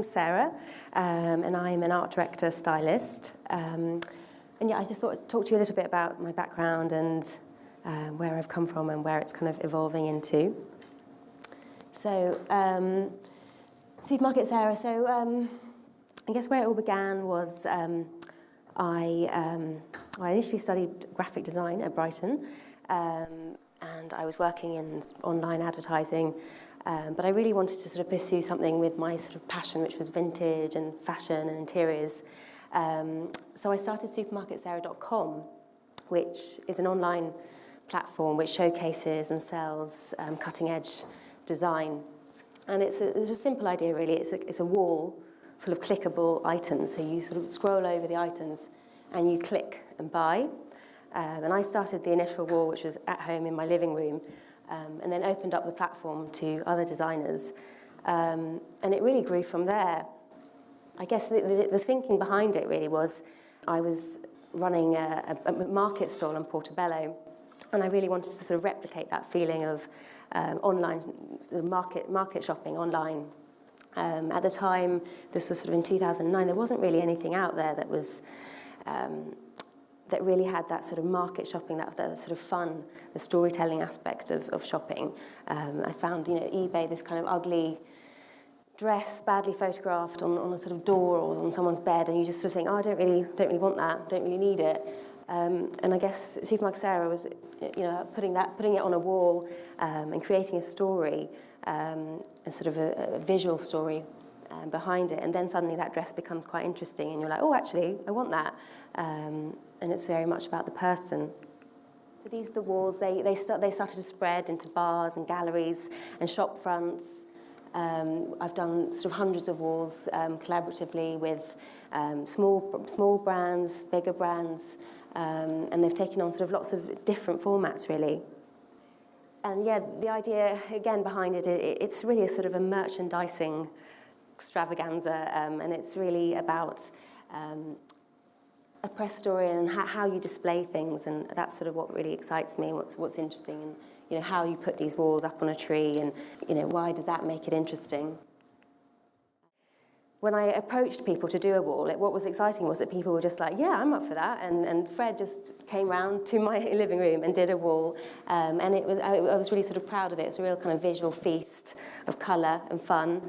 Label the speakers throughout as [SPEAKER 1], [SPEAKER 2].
[SPEAKER 1] name's Sarah, and I'm an art director stylist. And yeah, I just thought I'd talk to you a little bit about my background and where I've come from and where it's kind of evolving into. So, Supermarket Sarah. So, I guess where it all began was I initially studied graphic design at Brighton, and I was working in online advertising, but I really wanted to sort of pursue something with my sort of passion, which was vintage and fashion and interiors. So I started supermarketsarah.com, which is an online platform which showcases and sells cutting-edge design. And it's a simple idea, really. It's a wall full of clickable items. So you sort of scroll over the items and you click and buy. And I started the initial wall, which was at home in my living room, and then opened up the platform to other designers. And it really grew from there. I guess the thinking behind it really was I was running a market stall in Portobello, and I really wanted to sort of replicate that feeling of online market shopping online. At the time, this was sort of in 2009, there wasn't really anything out there that was that really had that sort of market shopping, that sort of fun, the storytelling aspect of shopping. I found, eBay, this kind of ugly dress, badly photographed on a sort of door or on someone's bed, and you just sort of think, oh, I don't really want that, don't really need it. And I guess Supermarket Sarah was, putting it on a wall and creating a story, and sort of a visual story behind it. And then suddenly that dress becomes quite interesting, and you're like, oh, actually, I want that. And it's very much about the person. So these are the walls. They started to spread into bars and galleries and shop fronts. I've done sort of hundreds of walls collaboratively with small brands, bigger brands, and they've taken on sort of lots of different formats, really. And yeah, the idea, again, behind it, it's really a sort of a merchandising extravaganza, and it's really about a press story and how you display things, and that's sort of what really excites me and what's interesting, and how you put these walls up on a tree, and why does that make it interesting. When I approached people to do a wall, what was exciting was that people were just like, yeah, I'm up for that, and Fred just came round to my living room and did a wall, and I was really sort of proud of it. It's a real kind of visual feast of colour and fun.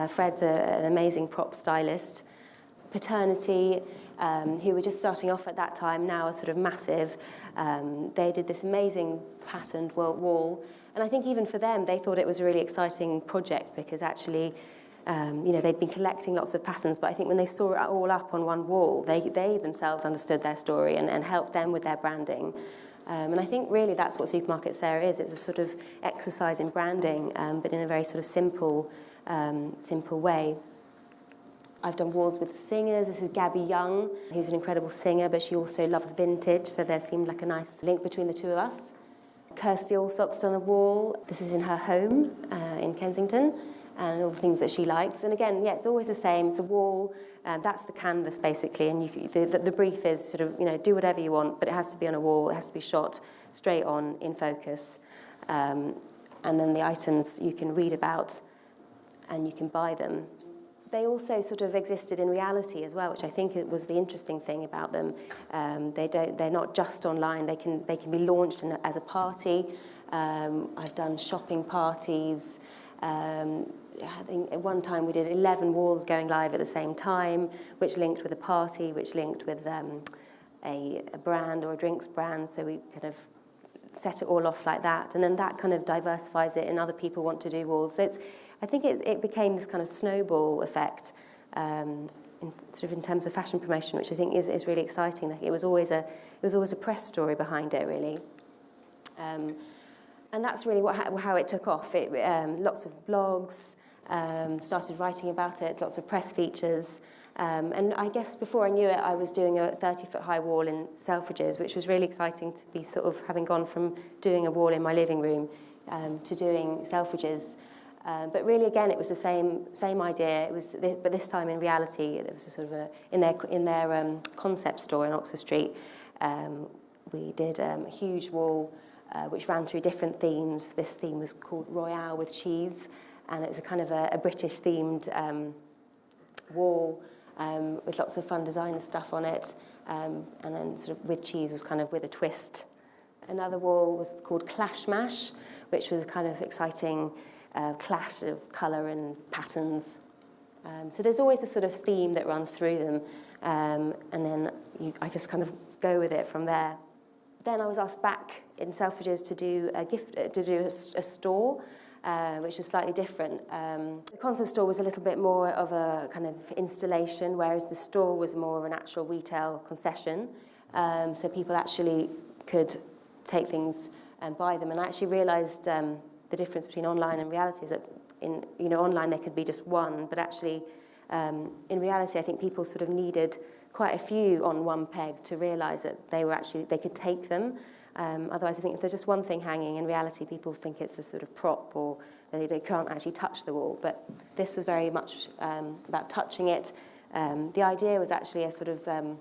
[SPEAKER 1] Fred's an amazing prop stylist. Paternity, who were just starting off at that time, now are sort of massive. They did this amazing patterned wall, and I think even for them, they thought it was a really exciting project because actually, they'd been collecting lots of patterns, but I think when they saw it all up on one wall, they themselves understood their story and helped them with their branding. And I think really that's what Supermarket Sarah is. It's a sort of exercise in branding, but in a very sort of simple way. I've done walls with singers. This is Gabby Young, who's an incredible singer, but she also loves vintage, so there seemed like a nice link between the two of us. Kirsty Allsop's done a wall. This is in her home in Kensington, and all the things that she likes. And again, yeah, it's always the same. It's a wall, that's the canvas, basically, and the brief is sort of, do whatever you want, but it has to be on a wall, it has to be shot straight on, in focus. And then the items you can read about, and you can buy them. They also sort of existed in reality as well, which I think was the interesting thing about them. They're not just online. They can be launched as a party. I've done shopping parties. I think at one time we did 11 walls going live at the same time, which linked with a party, which linked with a brand or a drinks brand. So we kind of set it all off like that, and then that kind of diversifies it, and other people want to do walls. So I think it became this kind of snowball effect, in terms of fashion promotion, which I think is really exciting. Like it was always a press story behind it, really. And that's really how it took off. Lots of blogs, started writing about it, lots of press features. And I guess before I knew it, I was doing a 30-foot high wall in Selfridges, which was really exciting to be sort of having gone from doing a wall in my living room to doing Selfridges. But really, again, it was the same idea. But this time in reality, it was a sort of in their concept store in Oxford Street. We did a huge wall which ran through different themes. This theme was called Royale with Cheese, and it was a kind of a British-themed wall with lots of fun designer stuff on it, and then sort of with cheese was kind of with a twist. Another wall was called Clash Mash, which was a kind of exciting clash of colour and patterns. So there's always a sort of theme that runs through them, and then I just kind of go with it from there. Then I was asked back in Selfridges to do a store, which was slightly different. The concept store was a little bit more of a kind of installation, whereas the store was more of an actual retail concession. So people actually could take things and buy them. And I actually realised the difference between online and reality is that online there could be just one, but actually in reality I think people sort of needed quite a few on one peg to realise that they could take them. Otherwise I think if there's just one thing hanging, in reality people think it's a sort of prop or they can't actually touch the wall. But this was very much about touching it. The idea was actually a sort of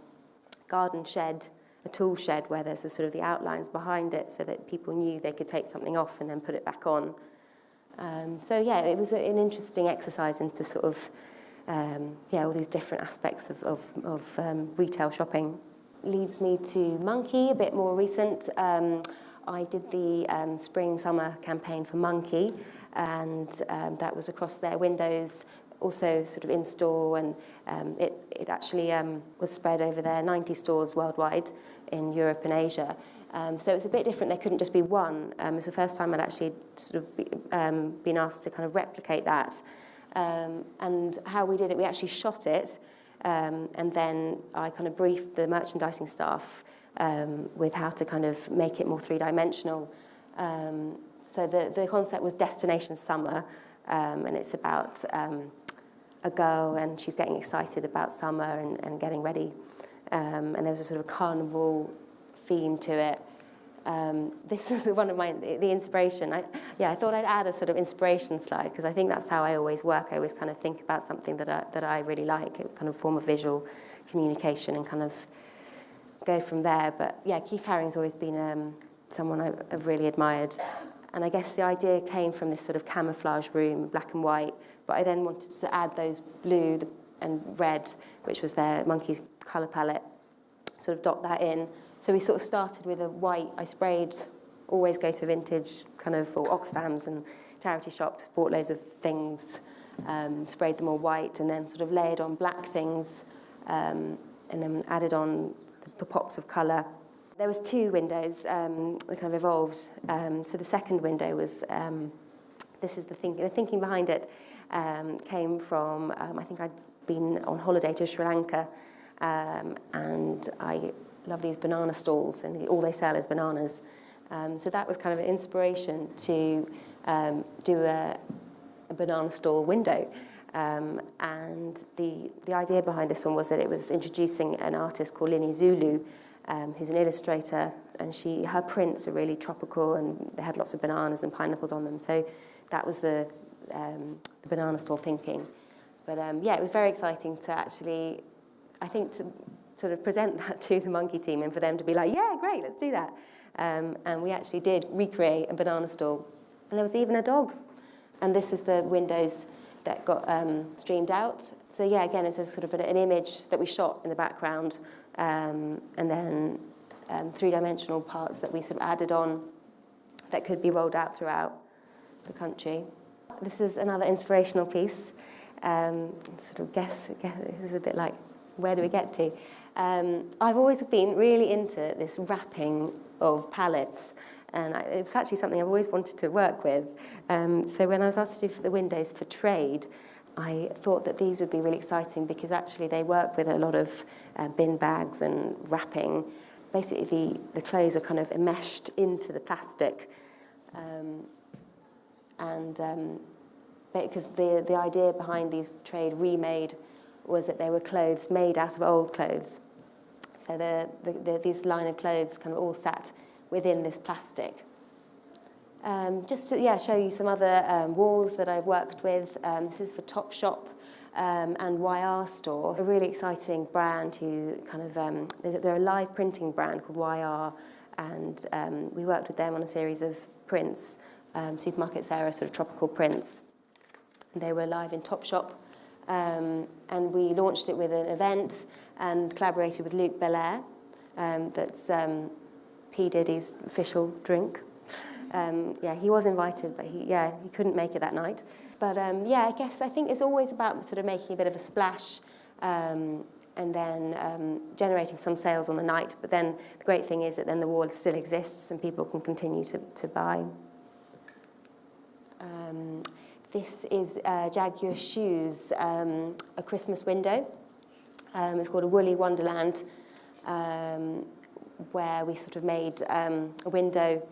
[SPEAKER 1] garden shed, a tool shed where there's a sort of the outlines behind it so that people knew they could take something off and then put it back on. So yeah, it was an interesting exercise into sort of all these different aspects of retail shopping. Leads me to Monkey, a bit more recent. I did the spring-summer campaign for Monkey, and that was across their windows, also sort of in-store, and it actually was spread over their 90 stores worldwide in Europe and Asia. So it's a bit different. There couldn't just be one. It was the first time I'd actually sort of been asked to kind of replicate that. And how we did it, we actually shot it, and then I kind of briefed the merchandising staff with how to kind of make it more three-dimensional. So the concept was Destination Summer, and it's about a girl and she's getting excited about summer and getting ready. And there was a sort of carnival theme to it. This was one of the inspiration. I thought I'd add a sort of inspiration slide because I think that's how I always work. I always kind of think about something that I really like, a kind of form of visual communication, and kind of go from there. But yeah, Keith Haring's always been someone I've really admired. And I guess the idea came from this sort of camouflage room, black and white, but I then wanted to add those blue and red, which was their Monkey's colour palette, sort of dot that in. So we sort of started with a white. I sprayed, always go to vintage kind of, or Oxfams and charity shops, bought loads of things, sprayed them all white, and then sort of layered on black things, and then added on the pops of colour. There was two windows that kind of evolved. So the second window was, this is the thinking behind it, came from, I think I'd been on holiday to Sri Lanka, and I love these banana stalls, and all they sell is bananas. So that was kind of an inspiration to do a banana stall window. And the idea behind this one was that it was introducing an artist called Lini Zulu, who's an illustrator, and her prints are really tropical, and they had lots of bananas and pineapples on them. So that was the banana stall thinking. But it was very exciting to actually, I think, to sort of present that to the Monkey team and for them to be like, yeah, great, let's do that. And we actually did recreate a banana stall, and there was even a dog. And this is the windows that got streamed out. So yeah, again, it's a sort of an image that we shot in the background, and then three-dimensional parts that we sort of added on that could be rolled out throughout the country. This is another inspirational piece. Sort of guess, this is a bit like, where do we get to? I've always been really into this wrapping of palettes, and it's actually something I've always wanted to work with. So when I was asked to do for the windows for trade, I thought that these would be really exciting because actually they work with a lot of bin bags and wrapping. Basically, the clothes are kind of enmeshed into the plastic, because the idea behind these trade remade was that they were clothes made out of old clothes. So this line of clothes kind of all sat within this plastic. Just to show you some other walls that I've worked with. This is for Topshop and YR Store, a really exciting brand who kind of, they're a live printing brand called YR, and we worked with them on a series of prints, supermarkets era sort of tropical prints. And they were live in Topshop. And we launched it with an event and collaborated with Luke Belair. That's P. Diddy's official drink. He was invited, but he couldn't make it that night. But I think it's always about sort of making a bit of a splash and then generating some sales on the night. But then the great thing is that then the wall still exists and people can continue to buy. This is Jaguar Shoes, a Christmas window. It's called a Woolly Wonderland, where we sort of made a window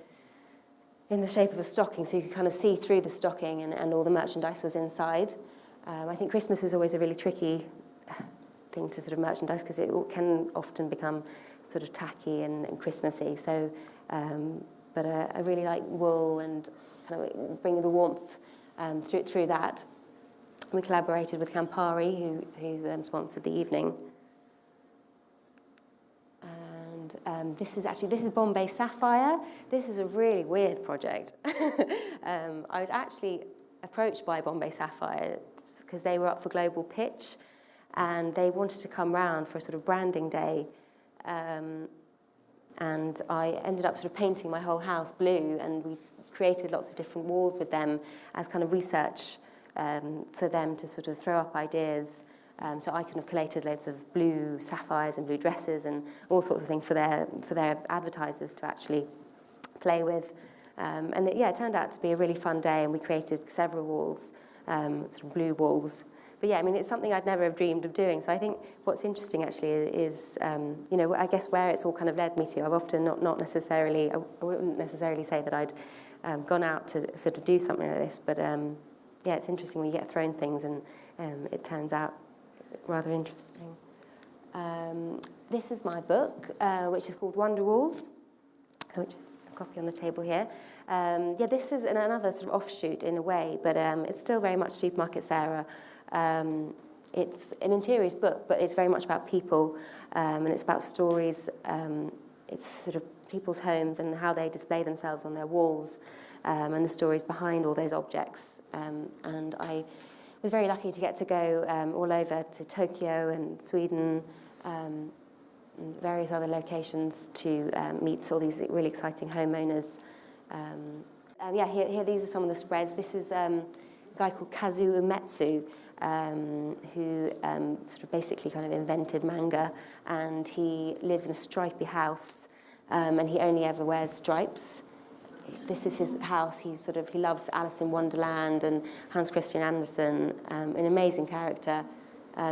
[SPEAKER 1] in the shape of a stocking, so you could kind of see through the stocking and all the merchandise was inside. I think Christmas is always a really tricky thing to sort of merchandise because it can often become sort of tacky and Christmassy. So, but I really like wool and kind of bringing the warmth through that. We collaborated with Campari, who sponsored the evening. And this is Bombay Sapphire. This is a really weird project. I was actually approached by Bombay Sapphire because they were up for global pitch and they wanted to come round for a sort of branding day. And I ended up sort of painting my whole house blue, and we created lots of different walls with them as kind of research for them to sort of throw up ideas. So I kind of collated loads of blue sapphires and blue dresses and all sorts of things for their advertisers to actually play with. And it turned out to be a really fun day, and we created several walls, sort of blue walls. But yeah, I mean, it's something I'd never have dreamed of doing. So I think what's interesting actually is, I guess where it's all kind of led me to. I've often not necessarily, I wouldn't necessarily say that I'd gone out to sort of do something like this. But it's interesting when you get thrown things and it turns out rather interesting. This is my book, which is called Wonder Walls, which is a copy on the table here. This is another sort of offshoot in a way, but it's still very much Supermarket Sarah. It's an interiors book, but it's very much about people, and it's about stories. It's sort of people's homes and how they display themselves on their walls, and the stories behind all those objects. And I was very lucky to get to go all over to Tokyo and Sweden and various other locations to meet all these really exciting homeowners. Here these are some of the spreads. This is a guy called Kazuo Umetsu, who sort of basically kind of invented manga, and he lives in a stripy house, and he only ever wears stripes. This is his house. He loves Alice in Wonderland and Hans Christian Andersen, an amazing character.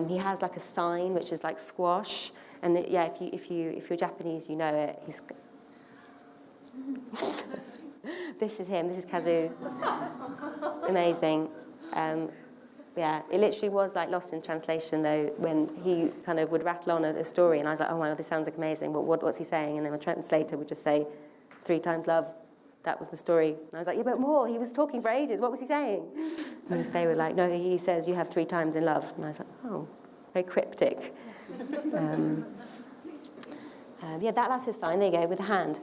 [SPEAKER 1] He has like a sign which is like squash, and if you're Japanese, you know it. This is him. This is Kazu. Amazing. It literally was like lost in translation though when he kind of would rattle on a story, and I was like, oh my God, this sounds like amazing. But what's he saying? And then the translator would just say, 3 times love. That was the story. And I was like, yeah, but more. He was talking for ages. What was he saying? And they were like, no, he says you have 3 times in love. And I was like, oh, very cryptic. That's his sign. There you go, with a hand.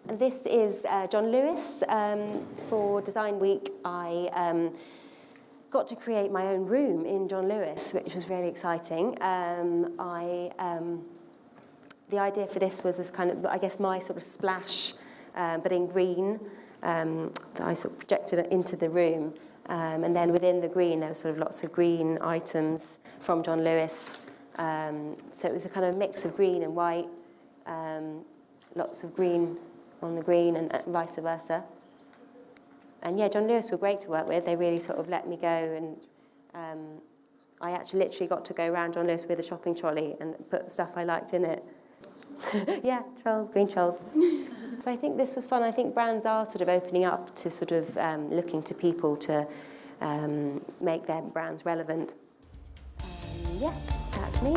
[SPEAKER 1] And this is John Lewis. For Design Week, I got to create my own room in John Lewis, which was really exciting. The idea for this was this kind of, I guess, my sort of splash, but in green, that I sort of projected into the room. And then within the green, there was sort of lots of green items from John Lewis. So it was a kind of mix of green and white, lots of green on the green and vice versa. And John Lewis were great to work with. They really sort of let me go, and I actually literally got to go around John Lewis with a shopping trolley and put stuff I liked in it. Trolls, green trolls. So I think this was fun. I think brands are sort of opening up to sort of looking to people to make their brands relevant. That's me.